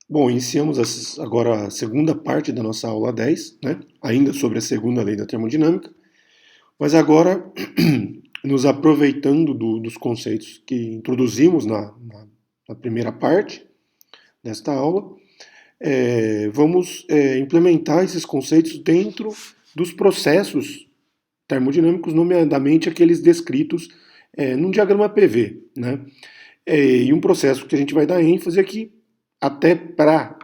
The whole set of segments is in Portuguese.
Bom, iniciamos agora a segunda parte da nossa aula 10, né? Ainda sobre a segunda lei da termodinâmica, mas agora, nos aproveitando dos conceitos que introduzimos na primeira parte desta aula, vamos implementar esses conceitos dentro dos processos termodinâmicos, nomeadamente aqueles descritos num diagrama PV, né? E um processo que a gente vai dar ênfase aqui, até para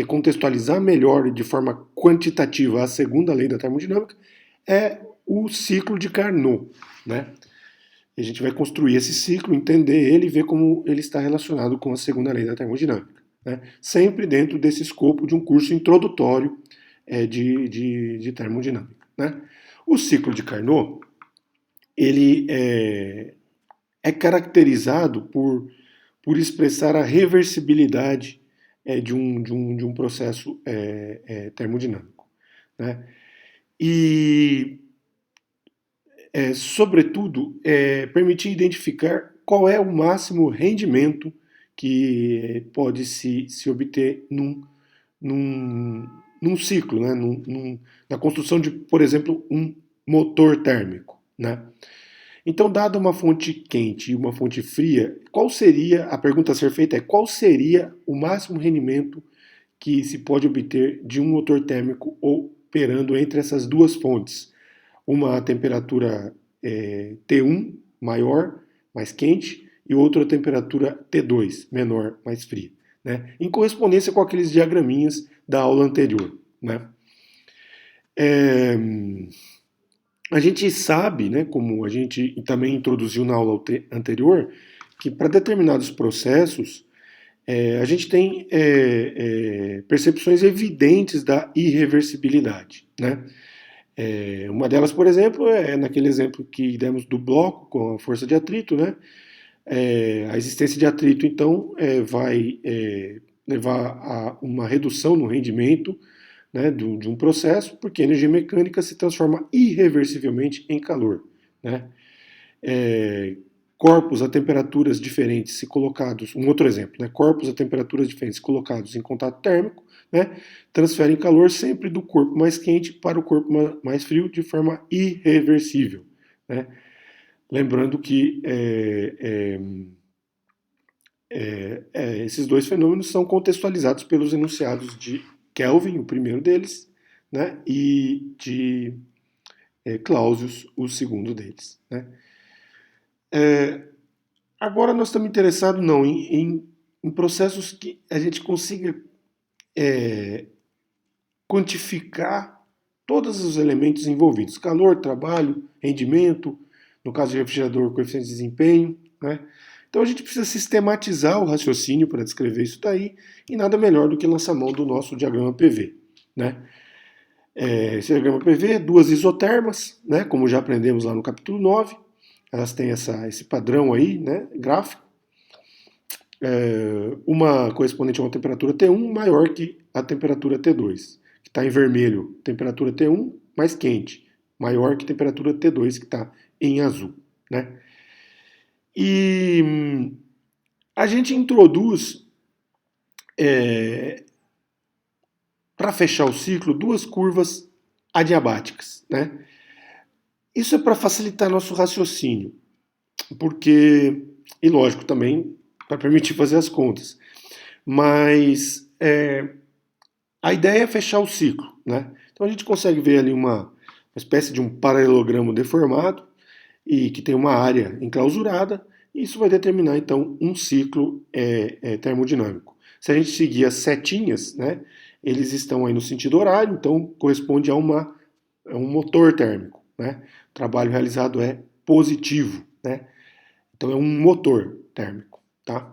contextualizar melhor e de forma quantitativa a segunda lei da termodinâmica, é o ciclo de Carnot, né? E a gente vai construir esse ciclo, entender ele e ver como ele está relacionado com a segunda lei da termodinâmica, né? Sempre dentro desse escopo de um curso introdutório de termodinâmica, né? O ciclo de Carnot, ele é caracterizado por expressar a reversibilidade de um processo termodinâmico, né? E, sobretudo, permitir identificar qual é o máximo rendimento que pode se obter num ciclo, né? Na construção de, por exemplo, um motor térmico, né? Então, dada uma fonte quente e uma fonte fria, a pergunta a ser feita é qual seria o máximo rendimento que se pode obter de um motor térmico operando entre essas duas fontes? Uma temperatura T1 maior, mais quente, e outra temperatura T2 menor, mais fria, né? Em correspondência com aqueles diagraminhas da aula anterior, né? É, a gente sabe, né, como a gente também introduziu na aula anterior, que para determinados processos a gente tem percepções evidentes da irreversibilidade, né? Uma delas, por exemplo, é naquele exemplo que demos do bloco com a força de atrito, né? A existência de atrito, então, vai levar a uma redução no rendimento, né, de um processo, porque a energia mecânica se transforma irreversivelmente em calor, né? É, corpos a temperaturas diferentes se colocados, um outro exemplo, né, corpos a temperaturas diferentes colocados em contato térmico, né, transferem calor sempre do corpo mais quente para o corpo mais frio de forma irreversível, né? Lembrando que esses dois fenômenos são contextualizados pelos enunciados de Kelvin, o primeiro deles, né, e de Clausius, o segundo deles, né? Agora nós estamos interessados não em processos que a gente consiga quantificar todos os elementos envolvidos: calor, trabalho, rendimento, no caso de refrigerador, coeficiente de desempenho, né? Então a gente precisa sistematizar o raciocínio para descrever isso daí, e nada melhor do que lançar mão do nosso diagrama PV, né? Esse diagrama PV, duas isotermas, né, como já aprendemos lá no capítulo 9, elas têm esse padrão aí, né, gráfico. Uma correspondente a uma temperatura T1 maior que a temperatura T2, que está em vermelho, temperatura T1 mais quente, maior que temperatura T2, que está em azul, né? E a gente introduz, para fechar o ciclo, duas curvas adiabáticas, né? Isso é para facilitar nosso raciocínio, porque, e lógico também, para permitir fazer as contas, mas a ideia é fechar o ciclo, né? Então a gente consegue ver ali uma espécie de um paralelogramo deformado e que tem uma área enclausurada, e isso vai determinar então um ciclo termodinâmico. Se a gente seguir as setinhas, né, eles estão aí no sentido horário, então corresponde a um motor térmico, né? O trabalho realizado é positivo, né? Então é um motor térmico, tá?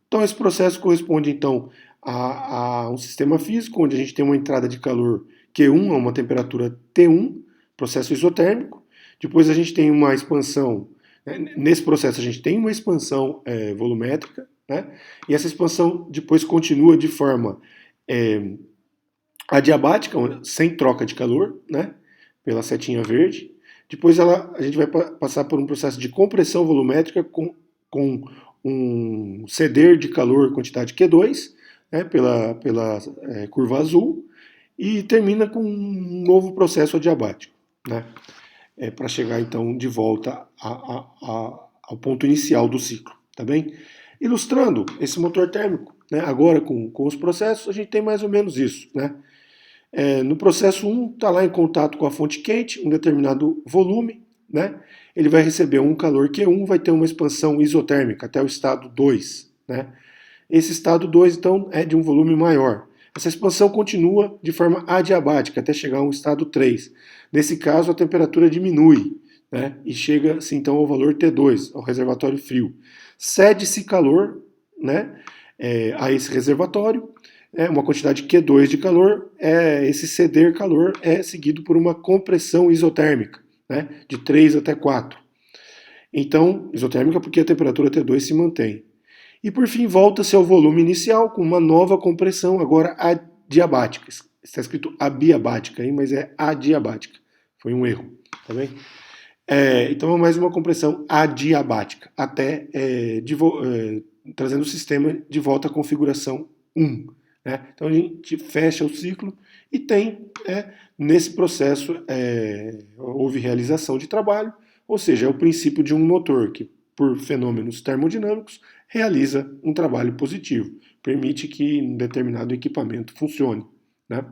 Então esse processo corresponde então a um sistema físico onde a gente tem uma entrada de calor Q1 a uma temperatura T1, processo isotérmico. Depois a gente tem uma expansão, né? Nesse processo a gente tem uma expansão volumétrica, né? E essa expansão depois continua de forma adiabática, sem troca de calor, né? Pela setinha verde. Depois a gente vai passar por um processo de compressão volumétrica com um ceder de calor quantidade Q2, né, pela curva azul, e termina com um novo processo adiabático, né, para chegar então de volta ao ponto inicial do ciclo, tá bem? Ilustrando esse motor térmico, né, agora com os processos, a gente tem mais ou menos isso, né? No processo 1, está lá em contato com a fonte quente, um determinado volume, né? Ele vai receber um calor Q1, vai ter uma expansão isotérmica até o estado 2, né? Esse estado 2, então, é de um volume maior. Essa expansão continua de forma adiabática até chegar a um estado 3. Nesse caso, a temperatura diminui, né? E chega-se então ao valor T2, ao reservatório frio. Cede-se calor, né, a esse reservatório, uma quantidade Q2 de calor, esse ceder calor é seguido por uma compressão isotérmica, né, de 3 até 4. Então, isotérmica porque a temperatura T2 se mantém. E por fim, volta-se ao volume inicial com uma nova compressão, agora adiabática. Está escrito abiabática aí, mas é adiabática. Foi um erro, tá bem? Então é mais uma compressão adiabática, até trazendo o sistema de volta à configuração 1. Né? Então a gente fecha o ciclo e tem, nesse processo, houve realização de trabalho, ou seja, é o princípio de um motor que, por fenômenos termodinâmicos, realiza um trabalho positivo, permite que um determinado equipamento funcione. Né?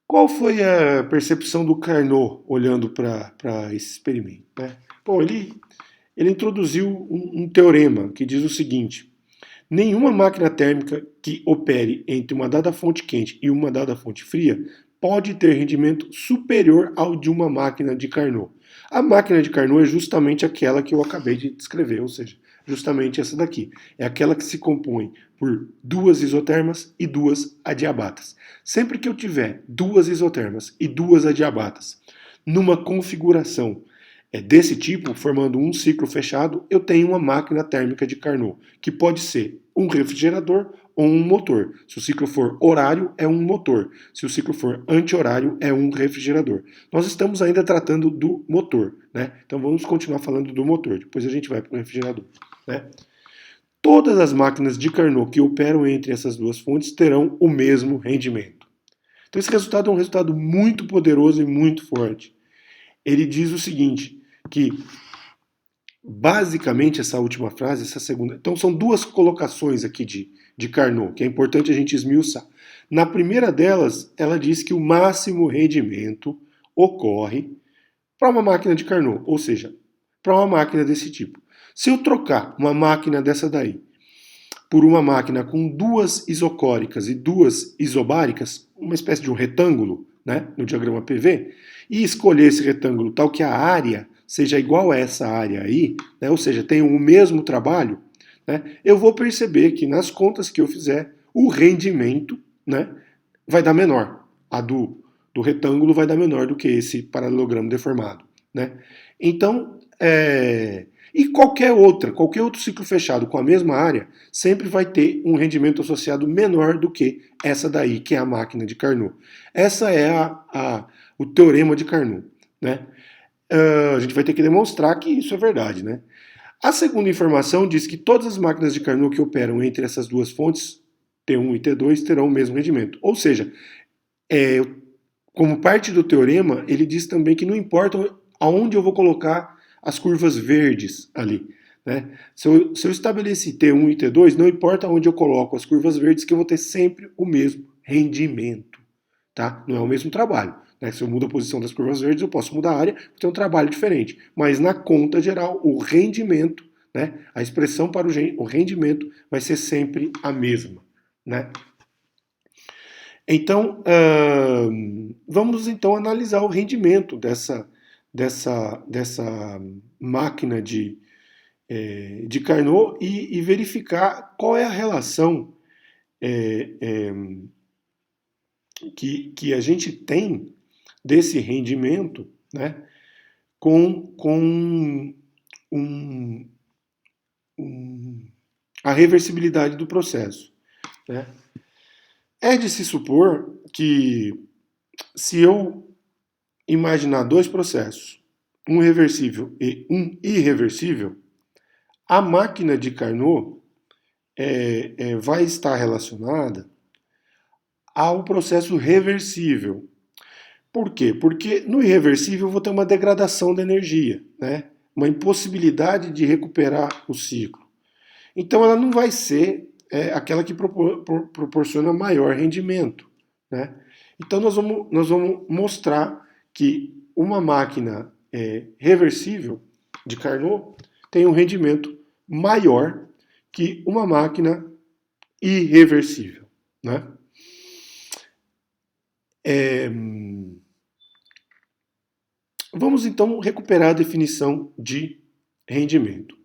Qual foi a percepção do Carnot olhando para esse experimento? Né? Bom, ele introduziu um teorema que diz o seguinte: nenhuma máquina térmica que opere entre uma dada fonte quente e uma dada fonte fria pode ter rendimento superior ao de uma máquina de Carnot. A máquina de Carnot é justamente aquela que eu acabei de descrever, ou seja, justamente essa daqui. É aquela que se compõe por duas isotermas e duas adiabatas. Sempre que eu tiver duas isotermas e duas adiabatas numa configuração desse tipo, formando um ciclo fechado, eu tenho uma máquina térmica de Carnot, que pode ser um refrigerador ou um motor. Se o ciclo for horário, é um motor. Se o ciclo for anti-horário, é um refrigerador. Nós estamos ainda tratando do motor, né? Então vamos continuar falando do motor, depois a gente vai para o refrigerador. Né? Todas as máquinas de Carnot que operam entre essas duas fontes terão o mesmo rendimento. Então esse resultado é um resultado muito poderoso e muito forte. Ele diz o seguinte, que basicamente essa última frase, essa segunda... Então são duas colocações aqui de Carnot, que é importante a gente esmiuçar. Na primeira delas, ela diz que o máximo rendimento ocorre para uma máquina de Carnot, ou seja, para uma máquina desse tipo. Se eu trocar uma máquina dessa daí por uma máquina com duas isocóricas e duas isobáricas, uma espécie de um retângulo, né, no diagrama PV, e escolher esse retângulo tal que a área seja igual a essa área aí, né, ou seja, tenham o mesmo trabalho, né, eu vou perceber que nas contas que eu fizer, o rendimento, né, vai dar menor. A do retângulo vai dar menor do que esse paralelogramo deformado. Né? Então, e qualquer outro ciclo fechado com a mesma área, sempre vai ter um rendimento associado menor do que essa daí, que é a máquina de Carnot. Essa é o teorema de Carnot. Né? A gente vai ter que demonstrar que isso é verdade. Né? A segunda informação diz que todas as máquinas de Carnot que operam entre essas duas fontes, T1 e T2, terão o mesmo rendimento. Ou seja, como parte do teorema, ele diz também que não importa aonde eu vou colocar as curvas verdes ali. Né? Se eu estabeleci T1 e T2, não importa onde eu coloco as curvas verdes, que eu vou ter sempre o mesmo rendimento. Tá? Não é o mesmo trabalho. Né? Se eu mudo a posição das curvas verdes, eu posso mudar a área, vou ter um trabalho diferente. Mas na conta geral, o rendimento, né, a expressão para o rendimento vai ser sempre a mesma. Né? Então, vamos então analisar o rendimento dessa máquina de Carnot e verificar qual é a relação que a gente tem desse rendimento, né, com a reversibilidade do processo. Né? É de se supor que, se eu imaginar dois processos, um reversível e um irreversível, A máquina de Carnot vai estar relacionada ao processo reversível. Por quê? Porque no irreversível eu vou ter uma degradação da energia, né? Uma impossibilidade de recuperar o ciclo. Então ela não vai ser aquela que proporciona maior rendimento, né? Então nós vamos mostrar que uma máquina reversível de Carnot tem um rendimento maior que uma máquina irreversível, né? Vamos então recuperar a definição de rendimento.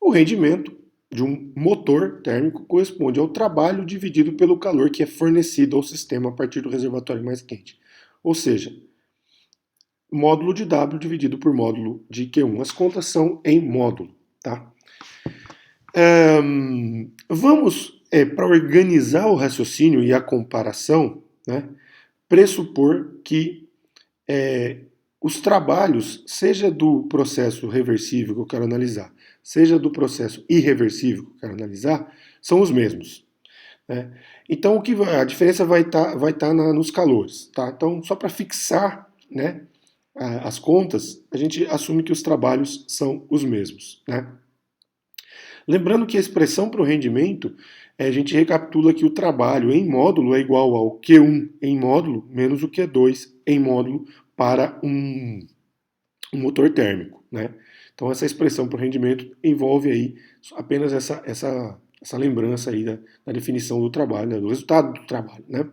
O rendimento de um motor térmico corresponde ao trabalho dividido pelo calor que é fornecido ao sistema a partir do reservatório mais quente. Ou seja, módulo de W dividido por módulo de Q1. As contas são em módulo, tá? Vamos, para organizar o raciocínio e a comparação, né, pressupor que os trabalhos, seja do processo reversível que eu quero analisar, seja do processo irreversível que eu quero analisar, são os mesmos, né? Então a diferença vai tá nos calores, tá? Então só para fixar, né, as contas, a gente assume que os trabalhos são os mesmos, né? Lembrando que a expressão para o rendimento, a gente recapitula que o trabalho em módulo é igual ao Q1 em módulo menos o Q2 em módulo para um motor térmico, né? Então essa expressão para o rendimento envolve aí apenas essa lembrança aí da definição do trabalho, né, do resultado do trabalho, né?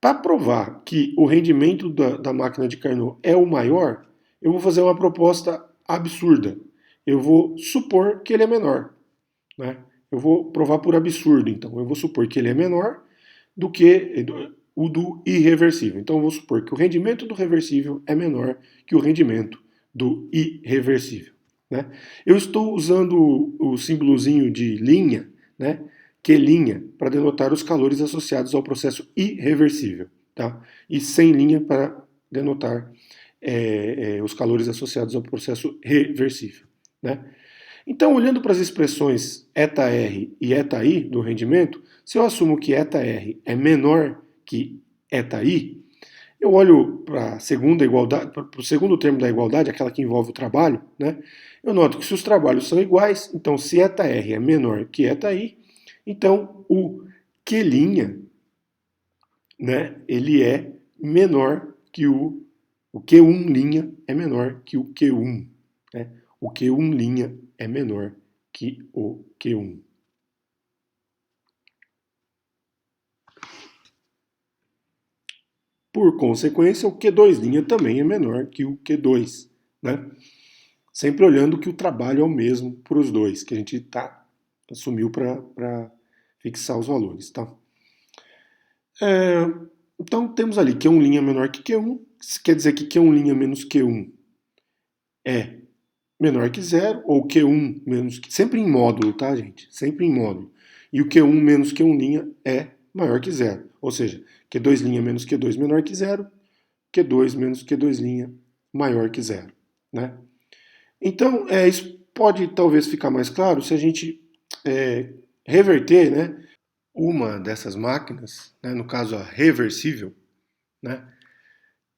Para provar que o rendimento da máquina de Carnot é o maior, eu vou fazer uma proposta absurda. Eu vou supor que ele é menor, né? Eu vou provar por absurdo, então. Eu vou supor que ele é menor do que o do irreversível. Então eu vou supor que o rendimento do reversível é menor que o rendimento do irreversível, né? Eu estou usando o símbolozinho de linha, né? Q', para denotar os calores associados ao processo irreversível, tá? E sem linha para denotar os calores associados ao processo reversível, né? Então, olhando para as expressões ℏr e ℏi do rendimento, se eu assumo que ℏr é menor que ℏi, eu olho para a segunda igualdade, para o segundo termo da igualdade, aquela que envolve o trabalho, né? Eu noto que se os trabalhos são iguais, então se ℏr é menor que ℏi, então o Q', né, ele é menor que o Q1' é menor que o Q1, né? O Q1' é menor que o Q1. Por consequência, o Q2' também é menor que o Q2, né? Sempre olhando que o trabalho é o mesmo para os dois, que a gente assumiu para fixar os valores, tá? Então temos ali Q1' é menor que Q1, quer dizer que Q1' menos Q1 é menor que zero, ou Q1 menos que... Sempre em módulo, tá, gente? Sempre em módulo. E o Q1 menos Q1' é maior que zero. Ou seja, Q2' menos Q2 menor que zero, Q2 menos Q2' maior que zero, né? Então, isso pode talvez ficar mais claro se a gente reverter, né, uma dessas máquinas, né, no caso a reversível, né?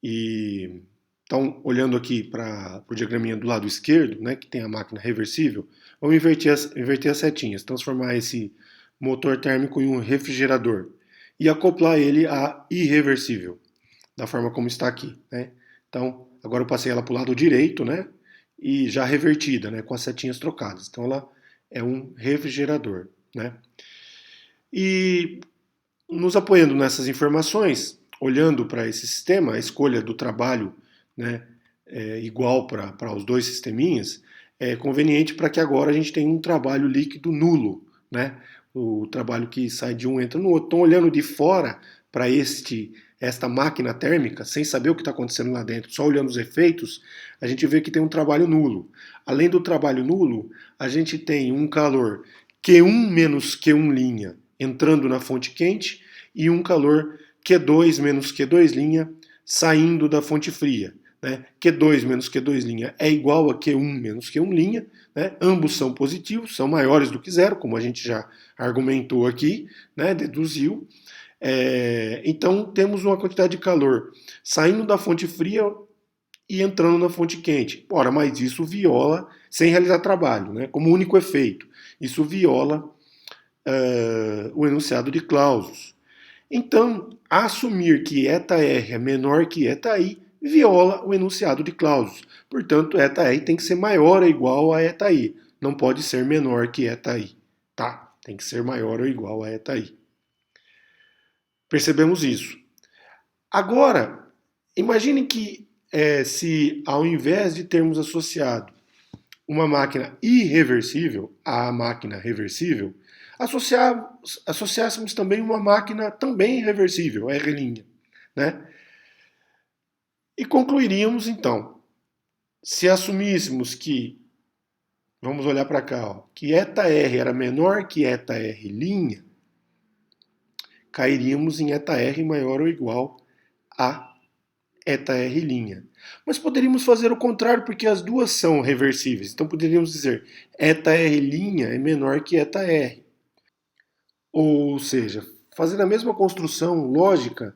E então, olhando aqui para o diagraminha do lado esquerdo, né, que tem a máquina reversível, vamos inverter as setinhas, transformar esse motor térmico em um refrigerador e acoplar ele a irreversível, da forma como está aqui, né? Então, agora eu passei ela para o lado direito, né, e já revertida, né, com as setinhas trocadas. Então, ela é um refrigerador, né? E nos apoiando nessas informações, olhando para esse sistema, a escolha do trabalho, né, igual para os dois sisteminhas, é conveniente para que agora a gente tenha um trabalho líquido nulo, né? O trabalho que sai de um entra no outro. Então, olhando de fora para esta máquina térmica, sem saber o que está acontecendo lá dentro, só olhando os efeitos, a gente vê que tem um trabalho nulo. Além do trabalho nulo, a gente tem um calor Q1 menos Q1' entrando na fonte quente e um calor Q2 menos Q2' saindo da fonte fria. né? Q2 menos Q2' é igual a Q1 menos Q1', né? Ambos são positivos, são maiores do que zero, como a gente já argumentou aqui, né? Deduziu. Então temos uma quantidade de calor saindo da fonte fria e entrando na fonte quente. Ora, mas isso viola, sem realizar trabalho, né? Como único efeito, isso viola o enunciado de Clausius. Então, assumir que ΔR é menor que ΔI viola o enunciado de Clausius. Portanto, ΔR tem que ser maior ou igual a ΔI. Não pode ser menor que ΔI. Tá? Tem que ser maior ou igual a ΔI. Percebemos isso. Agora, imagine que se ao invés de termos associado uma máquina irreversível à máquina reversível, associássemos também uma máquina também reversível, R', né? E concluiríamos então, se assumíssemos que, vamos olhar para cá, ó, que ΔR era menor que ΔR', cairíamos em ΔR maior ou igual a ΔR'. Mas poderíamos fazer o contrário, porque as duas são reversíveis. Então poderíamos dizer ΔR' é menor que ΔR. Ou seja, fazendo a mesma construção lógica,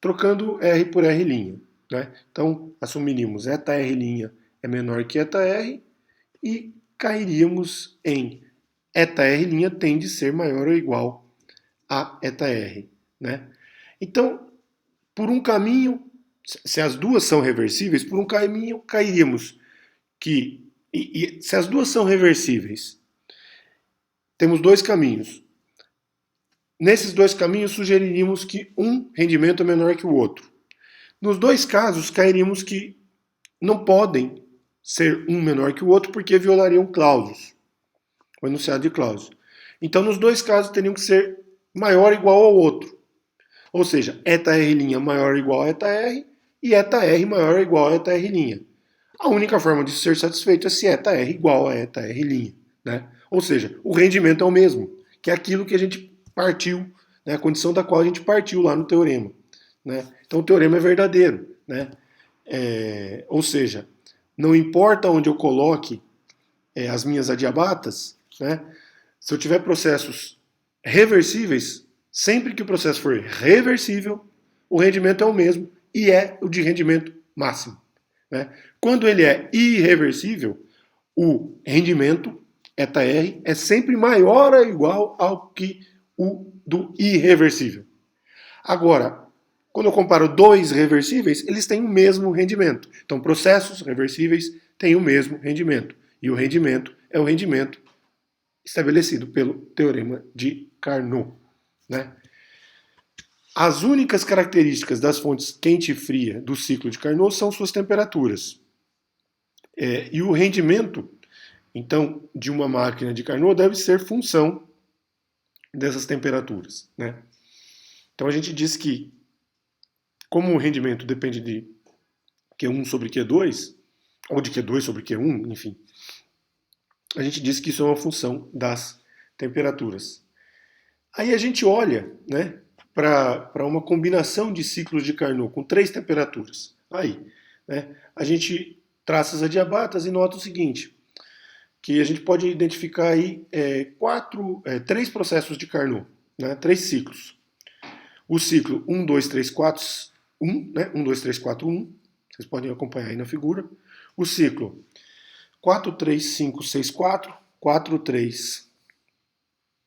trocando R por R'. Né? Então assumiríamos ΔR' é menor que ΔR e cairíamos em ΔR' tende a ser maior ou igual a ΔR. Né? Então, por um caminho, se as duas são reversíveis, por um caminho cairíamos que, se as duas são reversíveis, temos dois caminhos. Nesses dois caminhos, sugeriríamos que um rendimento é menor que o outro. Nos dois casos, cairíamos que não podem ser um menor que o outro porque violariam Clausius, o enunciado de Clausius. Então, nos dois casos, teriam que ser maior ou igual ao outro. Ou seja, ΔR' maior ou igual a ΔR e ΔR maior ou igual a ΔR'. A única forma de ser satisfeito é se ΔR igual a ΔR'. Né? Ou seja, o rendimento é o mesmo, que é aquilo que a gente partiu, né? A condição da qual a gente partiu lá no teorema. Né? Então o teorema é verdadeiro. Né? Ou seja, não importa onde eu coloque as minhas adiabatas, né? Se eu tiver processos reversíveis, sempre que o processo for reversível, o rendimento é o mesmo e é o de rendimento máximo. Né? Quando ele é irreversível, o rendimento, ΔR, é sempre maior ou igual ao que o do irreversível. Agora, quando eu comparo dois reversíveis, eles têm o mesmo rendimento. Então, processos reversíveis têm o mesmo rendimento. E o rendimento é o rendimento estabelecido pelo Teorema de Carnot. Né? As únicas características das fontes quente e fria do ciclo de Carnot são suas temperaturas. E o rendimento, então, de uma máquina de Carnot deve ser função dessas temperaturas. Né? Então a gente diz que, como o rendimento depende de Q1 sobre Q2, ou de Q2 sobre Q1, enfim, a gente diz que isso é uma função das temperaturas. Aí a gente olha, né, para uma combinação de ciclos de Carnot com três temperaturas. Aí, né, a gente traça as adiabatas e nota o seguinte, que a gente pode identificar aí três processos de Carnot, né, três ciclos. O ciclo 1, 2, 3, 4, 1, né, 1, 2, 3, 4, 1, vocês podem acompanhar aí na figura. O ciclo 4, 3, 5, 6, 4, 4, 3,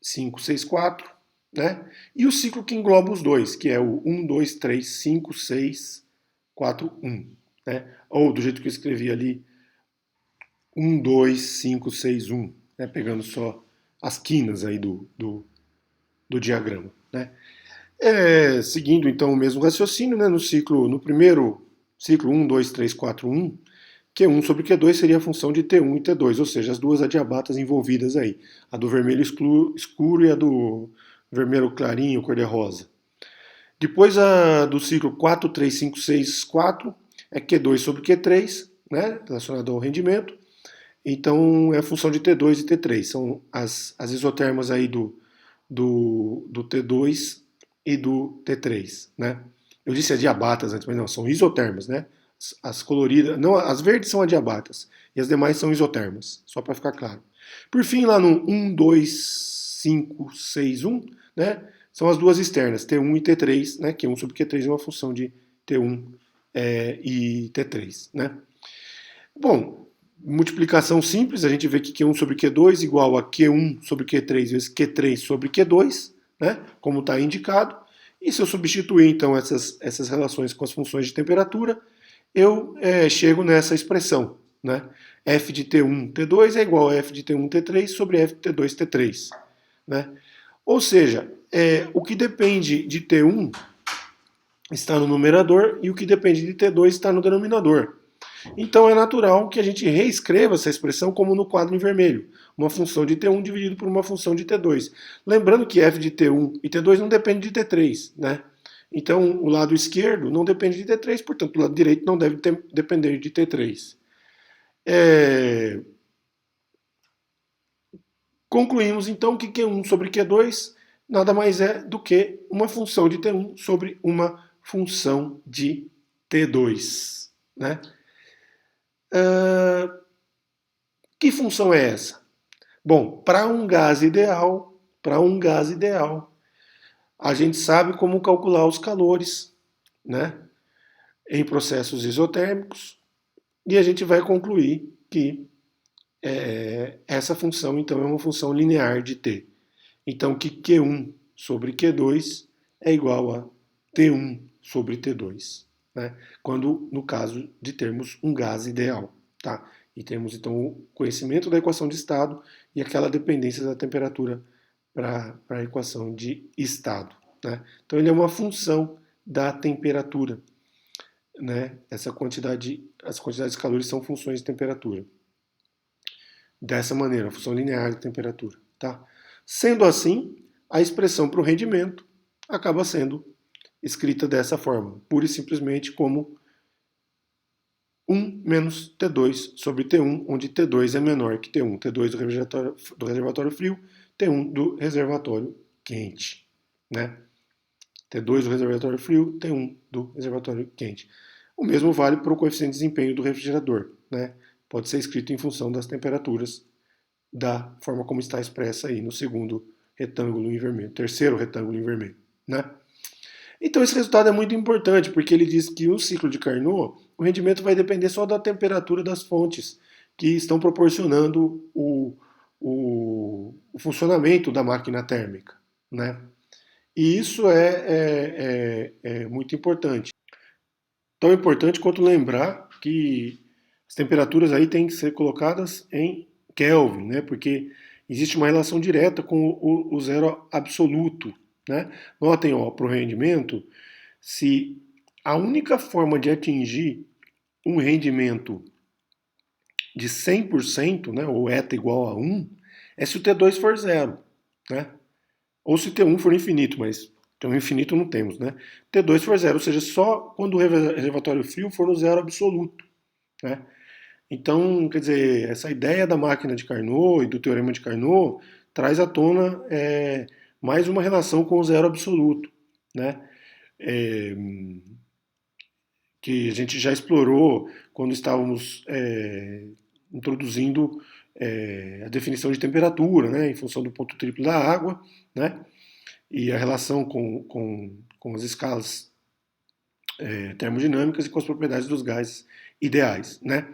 5, 6, 4, né? E o ciclo que engloba os dois, que é o 1, 2, 3, 5, 6, 4, 1. Né? Ou do jeito que eu escrevi ali, 1, 2, 5, 6, 1, né? Pegando só as quinas aí do diagrama. Né? Seguindo então o mesmo raciocínio, né? No primeiro ciclo 1, 2, 3, 4, 1, Q1 sobre Q2 seria a função de T1 e T2, ou seja, as duas adiabatas envolvidas aí, a do vermelho escuro e a do vermelho clarinho, cor-de-rosa. Depois a do ciclo 4, 3, 5, 6, 4 é Q2 sobre Q3, né, relacionado ao rendimento. Então é a função de T2 e T3, são as isotermas aí do T2 e do T3, né? Eu disse adiabatas antes, mas não, são isotermas, né? As coloridas, não, as verdes são adiabatas e as demais são isotermas, só para ficar claro. Por fim, lá no 1, 2, 5, 6, 1, né? São as duas externas, T1 e T3, né? Q1 sobre Q3 é uma função de T1 e T3, né? Bom, multiplicação simples, a gente vê que Q1 sobre Q2 igual a Q1 sobre Q3 vezes Q3 sobre Q2, né? Como está indicado. E se eu substituir, então, essas relações com as funções de temperatura, eu chego nessa expressão, né? F de T1, T2 é igual a F de T1, T3 sobre F de T2, T3, né? Ou seja, o que depende de T1 está no numerador e o que depende de T2 está no denominador. Então é natural que a gente reescreva essa expressão como no quadro em vermelho, uma função de T1 dividido por uma função de T2. Lembrando que F de T1 e T2 não depende de T3, né? Então o lado esquerdo não depende de T3, portanto o lado direito não deve depender de T3. Concluímos então que Q1 sobre Q2 nada mais é do que uma função de T1 sobre uma função de T2, né? Que função é essa? Bom, para um gás ideal, a gente sabe como calcular os calores, né, em processos isotérmicos, e a gente vai concluir que essa função, então, é uma função linear de T. Então, que Q1 sobre Q2 é igual a T1 sobre T2, né? Quando, no caso de termos um gás ideal, tá? E temos, então, o conhecimento da equação de estado e aquela dependência da temperatura para a equação de estado, né? Então, ele é uma função da temperatura, né? As quantidades de calores são funções de temperatura. Dessa maneira, a função linear de temperatura, tá? Sendo assim, a expressão para o rendimento acaba sendo escrita dessa forma, pura e simplesmente como 1 menos T2 sobre T1, onde T2 é menor que T1. T2 do reservatório frio, T1 do reservatório quente, né? T2 do reservatório frio, T1 do reservatório quente. O mesmo vale para o coeficiente de desempenho do refrigerador, né? Pode ser escrito em função das temperaturas da forma como está expressa aí no segundo retângulo em vermelho, terceiro retângulo em vermelho, né? Então esse resultado é muito importante, porque ele diz que no ciclo de Carnot, o rendimento vai depender só da temperatura das fontes que estão proporcionando o funcionamento da máquina térmica, né? E isso é muito importante. Tão importante quanto lembrar que as temperaturas aí têm que ser colocadas em Kelvin, né? Porque existe uma relação direta com o zero absoluto, né? Notem, ó, para o rendimento, se a única forma de atingir um rendimento de 100%, né, ou eta igual a 1, é se o T2 for zero, né? Ou se T1 for infinito, mas T1 infinito não temos, né? T2 for zero, ou seja, só quando o reservatório frio for no zero absoluto, né? Então, quer dizer, essa ideia da máquina de Carnot e do teorema de Carnot traz à tona mais uma relação com o zero absoluto, né? É, que a gente já explorou quando estávamos introduzindo a definição de temperatura, né, em função do ponto triplo da água, né, e a relação com as escalas termodinâmicas e com as propriedades dos gases ideais, né.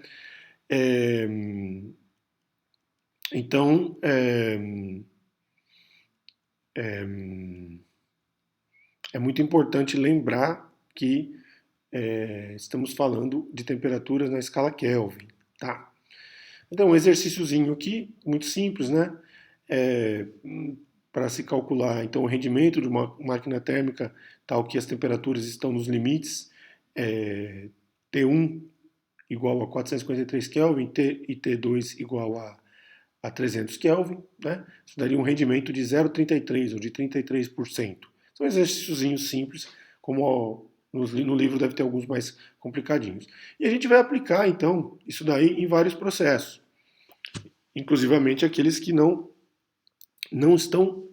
Então, é muito importante lembrar que estamos falando de temperaturas na escala Kelvin, tá? Então, um exercíciozinho aqui, muito simples, né? Para se calcular, então, o rendimento de uma máquina térmica, tal que as temperaturas estão nos limites, T1 igual a 453 Kelvin e T2 igual a 300 Kelvin, né? Isso daria um rendimento de 0,33 ou de 33%. São exercíciozinhos simples, como no livro deve ter alguns mais complicadinhos. E a gente vai aplicar, então, isso daí em vários processos, inclusivamente aqueles que não estão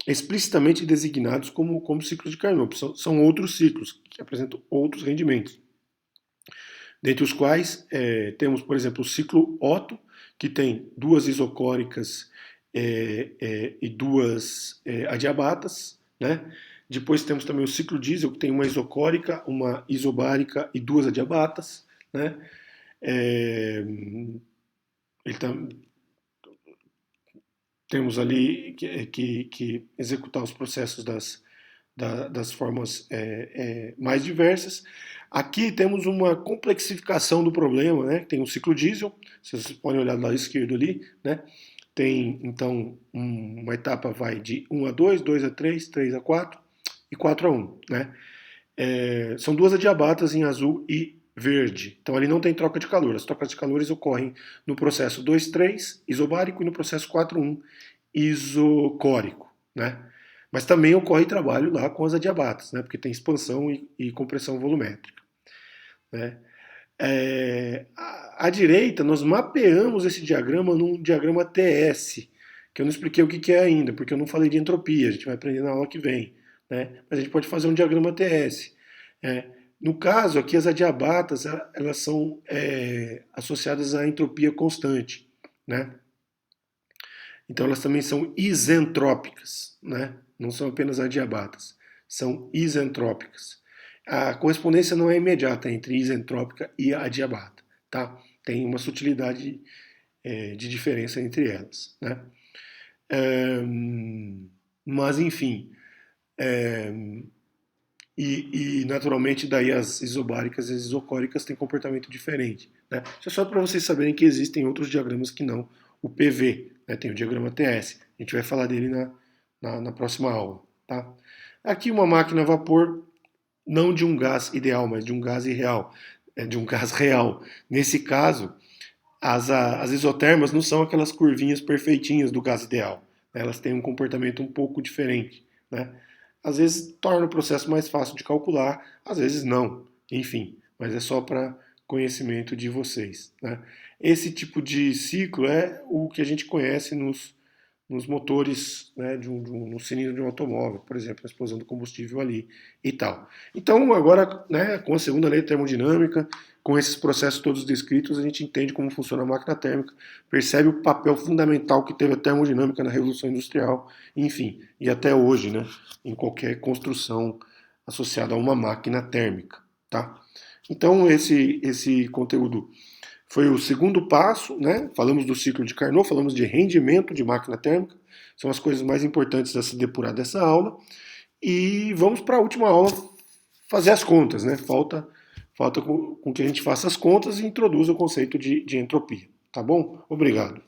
explicitamente designados como ciclos de Carnot. São outros ciclos que apresentam outros rendimentos, dentre os quais temos, por exemplo, o ciclo Otto, que tem duas isocóricas e duas adiabatas, né? Depois temos também o ciclo diesel, que tem uma isocórica, uma isobárica e duas adiabatas, né? Ele temos ali que executar os processos das formas mais diversas. Aqui temos uma complexificação do problema, né? Tem um ciclo diesel, vocês podem olhar do lado esquerdo ali, né? Tem, então, uma etapa vai de 1 a 2, 2 a 3, 3 a 4 e 4 a 1, né? São duas adiabatas em azul e verde. Então ali não tem troca de calor. As trocas de calores ocorrem no processo 2,3 isobárico e no processo 4,1 isocórico, né? Mas também ocorre trabalho lá com as adiabatas, né? Porque tem expansão e compressão volumétrica, né? À direita, nós mapeamos esse diagrama num diagrama TS, que eu não expliquei o que é ainda, porque eu não falei de entropia, a gente vai aprender na aula que vem, né? Mas a gente pode fazer um diagrama TS. No caso aqui, as adiabatas, elas são associadas à entropia constante, né? Então elas também são isentrópicas, né? Não são apenas adiabatas, são isentrópicas. A correspondência não é imediata entre isentrópica e adiabata, tá? Tem uma sutilidade de diferença entre elas, né? Mas enfim, naturalmente daí as isobáricas e as isocóricas têm comportamento diferente, né? Isso é só para vocês saberem que existem outros diagramas que não o PV, né? Tem o diagrama TS, a gente vai falar dele na próxima aula, tá? Aqui uma máquina a vapor, não de um gás ideal, mas de um gás irreal, de um gás real. Nesse caso, as isotermas não são aquelas curvinhas perfeitinhas do gás ideal, né? Elas têm um comportamento um pouco diferente, né? Às vezes torna o processo mais fácil de calcular, às vezes não, enfim, mas é só para conhecimento de vocês, né? Esse tipo de ciclo é o que a gente conhece nos motores, né, no cilindro de um automóvel, por exemplo, a explosão do combustível ali e tal. Então, agora, né, com a segunda lei termodinâmica, com esses processos todos descritos, a gente entende como funciona a máquina térmica, percebe o papel fundamental que teve a termodinâmica na Revolução Industrial, enfim, e até hoje, né, em qualquer construção associada a uma máquina térmica, tá? Então, esse conteúdo foi o segundo passo, né? Falamos do ciclo de Carnot, falamos de rendimento de máquina térmica, são as coisas mais importantes a se depurar dessa aula. E vamos para a última aula fazer as contas, né? Falta com que a gente faça as contas e introduza o conceito de entropia, tá bom? Obrigado.